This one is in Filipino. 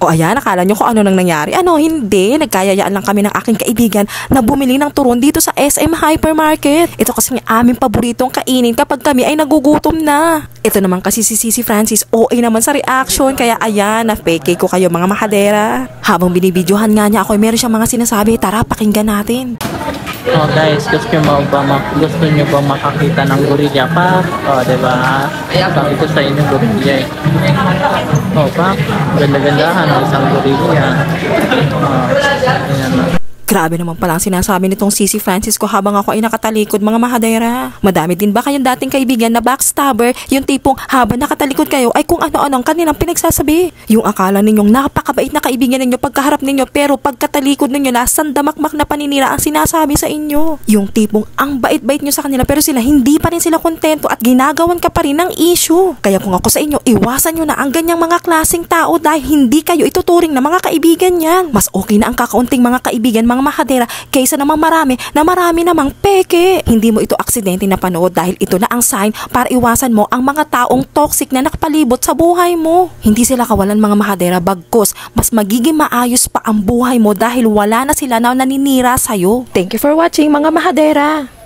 O ayan, nakala nyo kung ano nang nangyari. Ano, hindi. Nagkayayaan lang kami ng aking kaibigan na bumili ng turon dito sa SM Hypermarket. Ito kasi ng aming paboritong kainin kapag kami ay nagugutom na. Ito naman kasi si Sisi Francis, OA naman sa reaction. Kaya ayan, na-fake ko kayo mga mahadera. Habang binibidyohan nga niya ako, meron siyang mga sinasabi. Tara, pakinggan natin. Oh guys, gusto nyo ba makakita ng gorilla pa? Oh, diba? Pakita sa inyo gorilla eh. Oh, pa? Ganda-gandahan ng isang gorilla. Oh, ayan na. Grabe naman pala ang sinasabi nitong Sisi Francis ko habang ako ay nakatalikod mga mahadera. Madami din ba kayong dating kaibigan na backstabber? Yung tipong habang nakatalikod kayo ay kung ano-ano ang kanilang pinagsasabi. Yung akala ninyong napakabait na kaibigan ninyo pagkaharap ninyo pero pagkatalikod ninyo lasang damakmak na paninira ang sinasabi sa inyo. Yung tipong ang bait-bait nyo sa kanila pero sila hindi pa rin sila kontento at ginagawan ka pa rin ng issue. Kaya kung ako sa inyo, iwasan nyo na ang ganyang mga klaseng tao dahil hindi kayo ituturing na mga kaibigan yan. Mas okay na ang kakaunting mga kaibigan mga mahadera kaysa namang marami namang peke. Hindi mo ito aksidente na panood dahil ito na ang sign para iwasan mo ang mga taong toxic na nakapalibot sa buhay mo. Hindi sila kawalan mga mahadera bagkus mas magiging maayos pa ang buhay mo dahil wala na sila na naninira sa'yo. Thank you for watching mga mahadera.